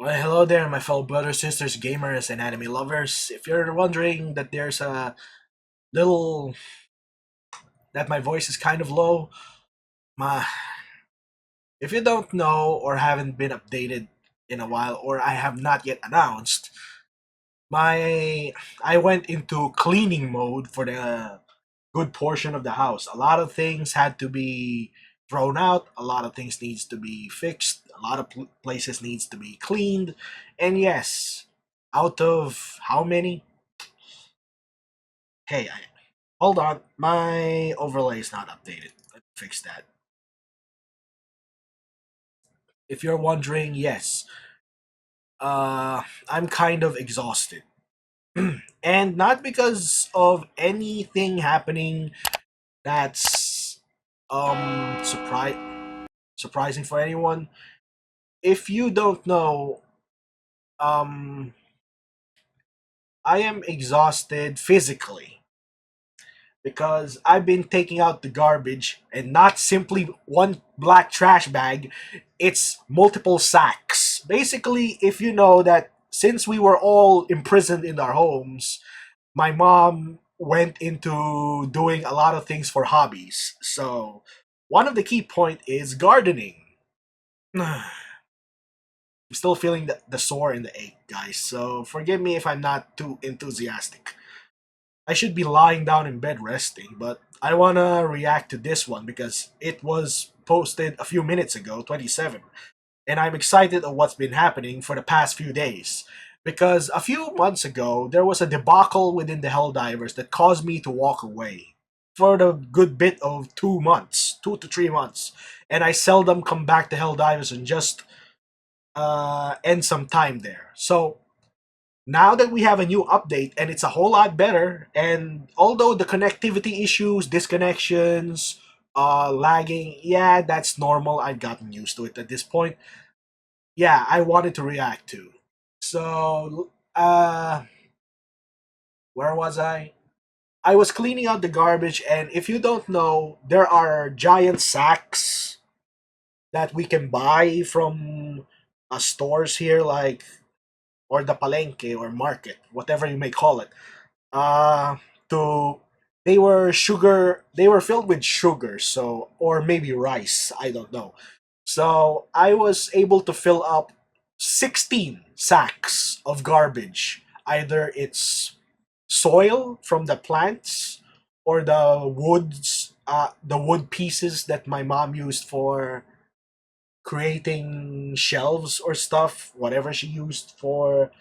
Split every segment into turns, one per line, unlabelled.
Well, hello there, my fellow brothers, sisters, gamers, and anime lovers. If you're wondering that there's a little that my voice is kind of low, my if you don't know or haven't been updated in a while, or I have not yet announced, my I went into cleaning mode for the good portion of the house. A lot of things had to be thrown out. A lot of things needs to be fixed. A lot of places needs to be cleaned. And yes, out of how many? Hey, hold on. My overlay is not updated. Let me fix that. If you're wondering, yes, I'm kind of exhausted. And not because of anything happening that's surprising for anyone. If you don't know, um I am exhausted physically because I've been taking out the garbage and not simply one black trash bag, it's multiple sacks. Basically, if you know that since we were all imprisoned in our homes, my mom went into doing a lot of things for hobbies. So, one of the key point is gardening. I'm still feeling the sore in the ache, guys. So, forgive me if I'm not too enthusiastic. I should be lying down in bed resting, but I wanna react to this one because it was posted a few minutes ago, 27, and I'm excited of what's been happening for the past few days. Because a few months ago, there was a debacle within the Helldivers that caused me to walk away for the good bit of 2 months, 2 to 3 months, and I seldom come back to Helldivers and just end some time there. So now that we have a new update and it's a whole lot better, and although the connectivity issues, disconnections, lagging, yeah, that's normal. I've gotten used to it at this point. Yeah, I wanted to react to. So, where was I? I was cleaning out the garbage, and if you don't know, there are giant sacks that we can buy from stores here, like, or the palenque or market, whatever you may call it. uh to they were filled with sugar, so, or maybe rice, I don't know. So I was able to fill up 16 sacks of garbage. Either it's soil from the plants or the wood pieces that my mom used for creating shelves or stuff, whatever she used for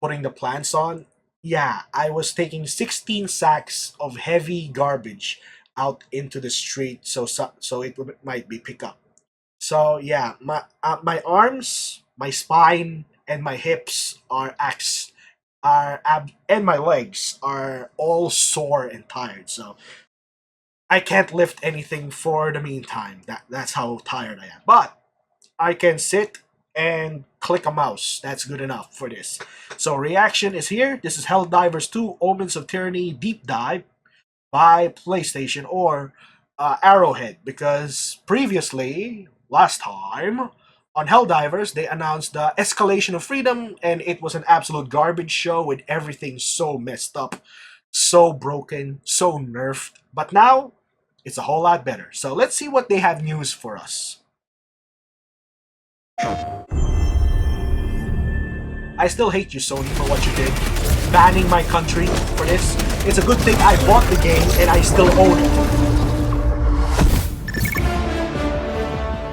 putting the plants on. Yeah, I was taking 16 sacks of heavy garbage out into the street, so it might be pick up. So yeah, my arms, my spine, and my hips and my legs are all sore and tired. So I can't lift anything for the meantime. That's how tired I am. But I can sit and click a mouse. That's good enough for this. So reaction is here. This is Helldivers 2 Omens of Tyranny Deep Dive by PlayStation or Arrowhead. Because previously, last time, on Helldivers, they announced the escalation of freedom, and it was an absolute garbage show with everything so messed up, so broken, so nerfed. But now, it's a whole lot better. So let's see what they have news for us. I still hate you, Sony, for what you did. Banning my country for this. It's a good thing I bought the game and I still own
it.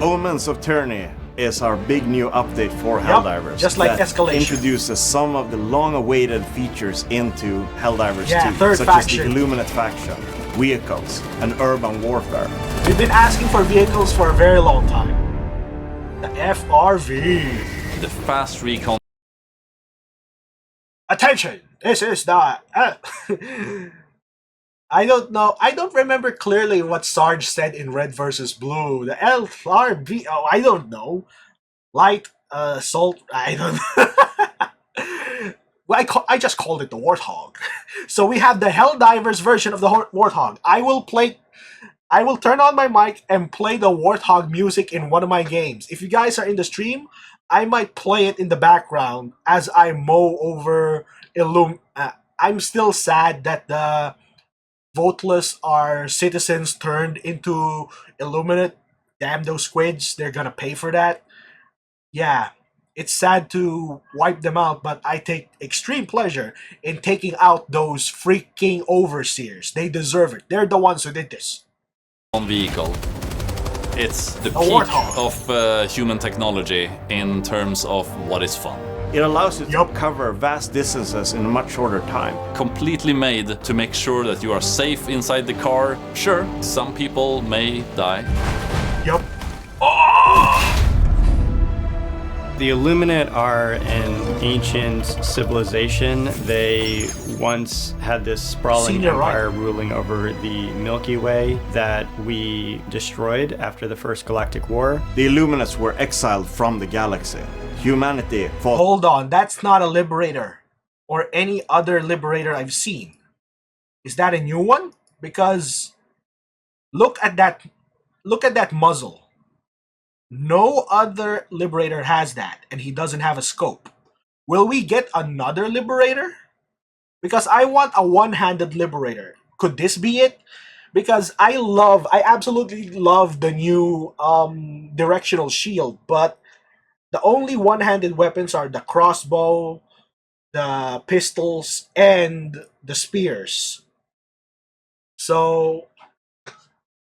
Omens of Tyranny is our big new update for Helldivers.
Just like Escalation.
Introduces some of the long-awaited features into Helldivers
2,
such
faction.
as the Illuminate faction, vehicles, and urban warfare.
We've been asking for vehicles for a very long time. The FRV.
The fast recon.
Attention! This is the... I don't know. I don't remember clearly what Sarge said in Red versus Blue. The LRB... Oh, I don't know. Light, salt... I don't... Well, I just called it the Warthog. So we have the Helldivers version of the Warthog. I will play... I will turn on my mic and play the Warthog music in one of my games. If you guys are in the stream, I might play it in the background as I mow over I'm still sad that the voteless are citizens turned into Illuminate. Damn those squids, they're gonna pay for that. Yeah, it's sad to wipe them out, but I take extreme pleasure in taking out those freaking overseers. They deserve it. They're the ones who did this.
On vehicle. It's the
A
peak
Warthog.
of human technology in terms of what is fun.
It allows you to
Yup.
cover vast distances in a much shorter time.
Completely made to make sure that you are safe inside the car. Sure, some people may die.
Yup.
The Illuminate are an ancient civilization. They once had this sprawling
Senior, right?
empire ruling over the Milky Way that we destroyed after the First Galactic War.
The Illuminates were exiled from the galaxy. Humanity fought.
Hold on, that's not a Liberator or any other Liberator I've seen. Is that a new one? Because look at that muzzle. No other Liberator has that, and he doesn't have a scope. Will we get another Liberator? Because I want a one-handed Liberator. Could this be it? Because I absolutely love the new directional shield, but the only one-handed weapons are the crossbow, the pistols, and the spears. So,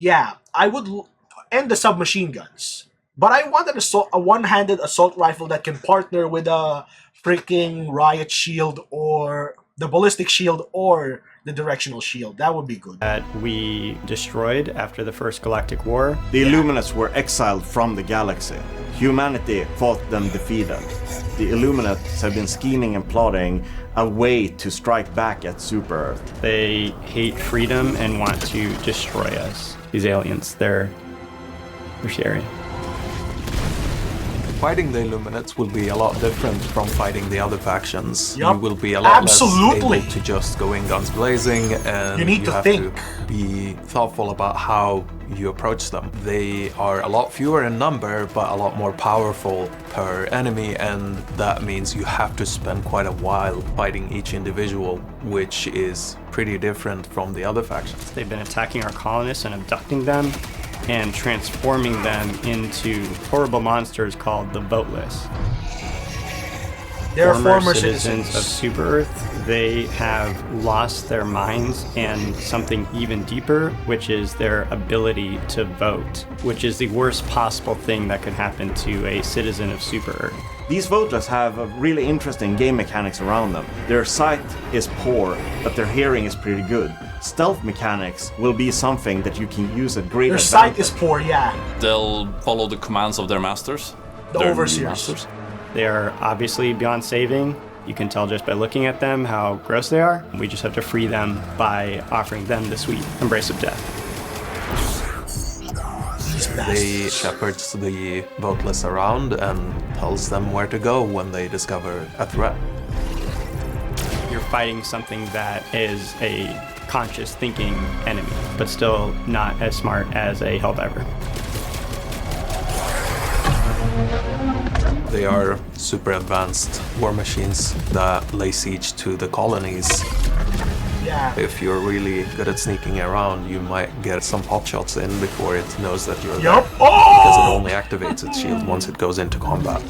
yeah, and the submachine guns. But I want a one-handed assault rifle that can partner with a freaking riot shield or the ballistic shield or the directional shield. That would be good.
That we destroyed after the First Galactic War.
The Illuminates were exiled from the galaxy. Humanity fought them defeated. The Illuminates have been scheming and plotting a way to strike back at Super Earth.
They hate freedom and want to destroy us. These aliens, they're scary.
Fighting the Illuminates will be a lot different from fighting the other factions.
Yup.
You will be a lot
Absolutely.
less able to just go in guns blazing, and
You need to
have
think.
to be thoughtful about how you approach them. They are a lot fewer in number, but a lot more powerful per enemy, and that means you have to spend quite a while fighting each individual, which is pretty different from the other factions.
They've been attacking our colonists and abducting them and transforming them into horrible monsters called the Voteless.
They're
Former
former
citizens
citizens.
of Super Earth. They have lost their minds and something even deeper, which is their ability to vote, which is the worst possible thing that could happen to a citizen of Super Earth.
These voteless have a really interesting game mechanics around them. Their sight is poor, but their hearing is pretty good. Stealth mechanics will be something that you can use at great
Their
advantage.
sight is poor, yeah.
They'll follow the commands of their masters.
The
their new
overseers.
masters.
They are obviously beyond saving. You can tell just by looking at them how gross they are. We just have to free them by offering them the sweet embrace of death.
These
They
bastards.
shepherds the voteless around and tells them where to go when they discover a threat.
You're fighting something that is a conscious thinking enemy, but still not as smart as a Helldiver.
They are super advanced war machines that lay siege to the colonies.
Yeah.
If you're really good at sneaking around, you might get some pot shots in before it knows that you're
Yup.
there.
Oh!
Because it only activates its shield once it goes into combat.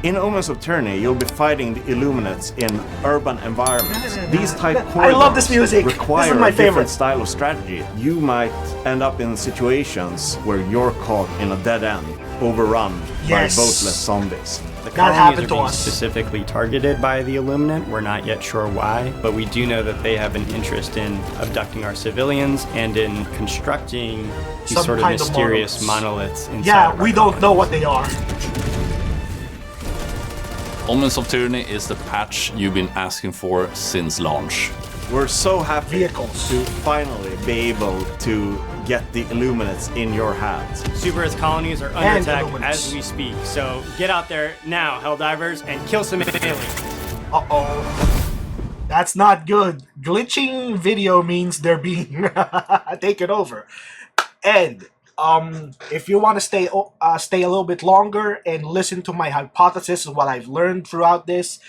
In Omens of Tyranny, you'll be fighting the Illuminates in urban environments. These type
I love this music. This is
require
my
a different
favorite.
style of strategy. You might end up in situations where you're caught in a dead end, overrun
Yes.
by voteless zombies.
The
That
colonies
happened
are
to
being
us.
specifically targeted by the Illuminate. We're not yet sure why, but we do know that they have an interest in abducting our civilians and in constructing these
Some
sort of
kind of
mysterious monoliths inside
Yeah,
of our
we don't
colony.
know what they are.
Omens of Tyranny is the patch you've been asking for since launch.
We're so happy
Vehicles.
to finally be able to get the Illuminates in your hands.
Super Earth colonies are under
And
attack
Illuminats.
as we speak, so get out there now, Helldivers, and kill some aliens.
Uh-oh. That's not good. glitching video means they're being taken over. And if you want to stay a little bit longer and listen to my hypothesis of what I've learned throughout this,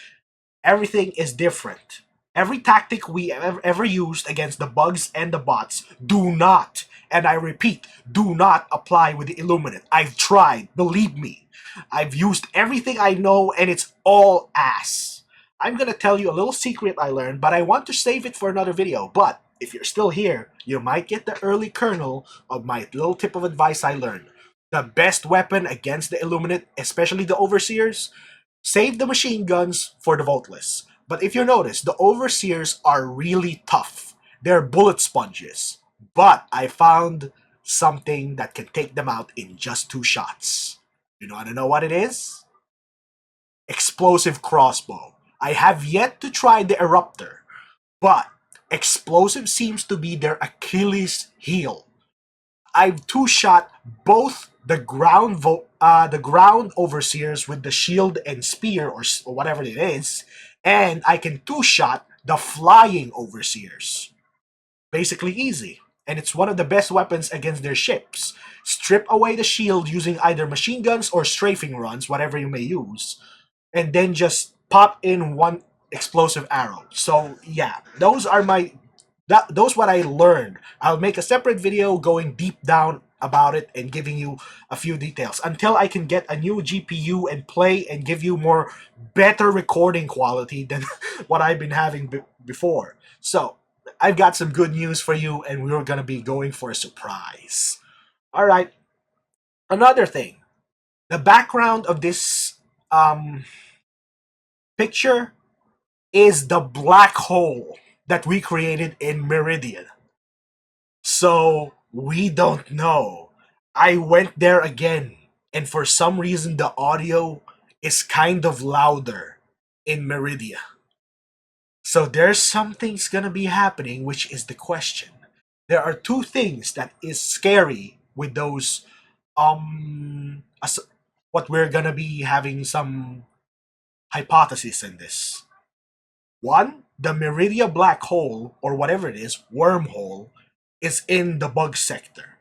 everything is different. Every tactic we ever used against the bugs and the bots do not, and I repeat, do not apply with the Illuminate. I've tried, believe me. I've used everything I know and it's all ass. I'm gonna tell you a little secret I learned, but I want to save it for another video. But if you're still here, you might get the early kernel of my little tip of advice I learned. The best weapon against the Illuminate, especially the Overseers, save the machine guns for the Voltless. But if you notice, the Overseers are really tough. They're bullet sponges. But I found something that can take them out in just 2 shots. You want to know what it is? Explosive crossbow. I have yet to try the Eruptor, but explosive seems to be their Achilles heel. I've 2-shot both the ground overseers with the shield and spear or whatever it is, and I can 2-shot the flying overseers. Basically easy, and it's one of the best weapons against their ships. Strip away the shield using either machine guns or strafing runs, whatever you may use, and then just pop in one explosive arrow. So yeah, those what I learned. I'll make a separate video going deep down about it and giving you a few details until I can get a new GPU and play and give you more better recording quality than what I've been having before. So I've got some good news for you, and we're gonna be going for a surprise. All right. Another thing, the background of this picture is the black hole that we created in Meridian. So we don't know. I went there again, and for some reason the audio is kind of louder in Meridia. So there's something's gonna be happening, which is the question. There are 2 things that is scary with those what we're gonna be having some hypothesis in this. One, the Meridia black hole, or whatever it is, wormhole, is in the bug sector.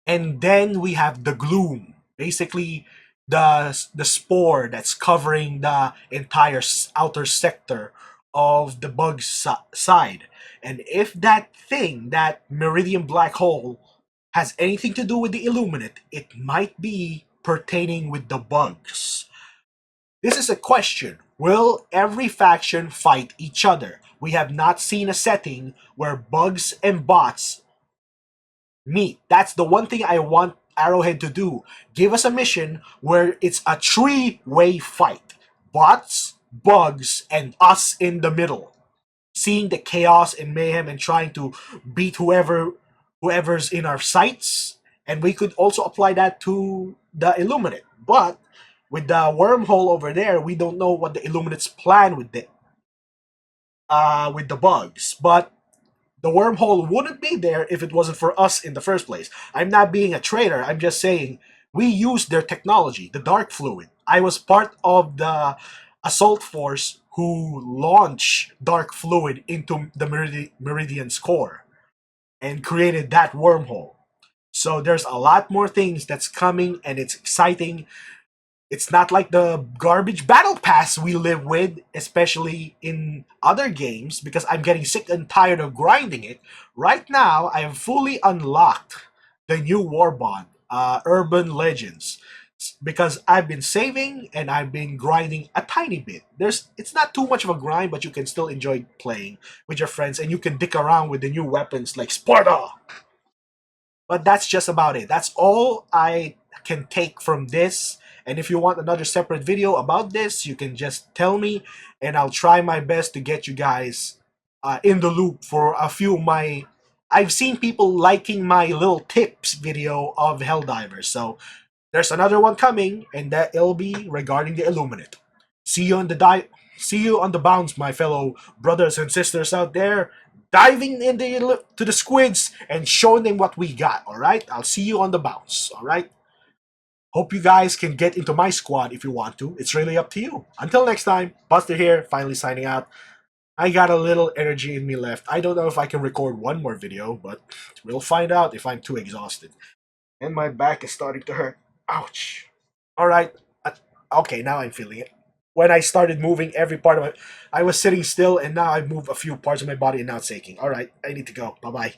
And then we have the gloom, basically the spore that's covering the entire outer sector of the bug side. And if that thing, that Meridian black hole, has anything to do with the Illuminate, it might be pertaining with the bugs. This is a question. Will every faction fight each other? We have not seen a setting where bugs and bots meet. That's the one thing I want Arrowhead to do. Give us a mission where it's a 3-way fight. Bots, bugs, and us in the middle. Seeing the chaos and mayhem and trying to beat whoever's in our sights. And we could also apply that to the Illuminate. But with the wormhole over there, we don't know what the Illuminate's plan with the bugs. But the wormhole wouldn't be there if it wasn't for us in the first place. I'm not being a traitor. I'm just saying we used their technology, the dark fluid. I was part of the assault force who launched dark fluid into the Meridian's core and created that wormhole. So there's a lot more things that's coming, and it's exciting. It's not like the garbage battle pass we live with, especially in other games, because I'm getting sick and tired of grinding it. Right now, I have fully unlocked the new Warbond, Urban Legends, because I've been saving and I've been grinding a tiny bit. It's not too much of a grind, but you can still enjoy playing with your friends, and you can dick around with the new weapons like Sparta. But that's just about it. That's all I can take from this. And if you want another separate video about this, you can just tell me, and I'll try my best to get you guys in the loop for a few of my... I've seen people liking my little tips video of Helldivers, so there's another one coming, and that it'll be regarding the Illuminate. See you on the bounds, my fellow brothers and sisters out there, diving to the squids and showing them what we got. All right, I'll see you on the bounce. All right. Hope you guys can get into my squad if you want to. It's really up to you. Until next time, Buster here, finally signing out. I got a little energy in me left. I don't know if I can record one more video, but we'll find out if I'm too exhausted. And my back is starting to hurt. Ouch. Alright. Okay, now I'm feeling it. When I started moving every part of it, I was sitting still, and now I've moved a few parts of my body, and now it's aching. Alright, I need to go. Bye-bye.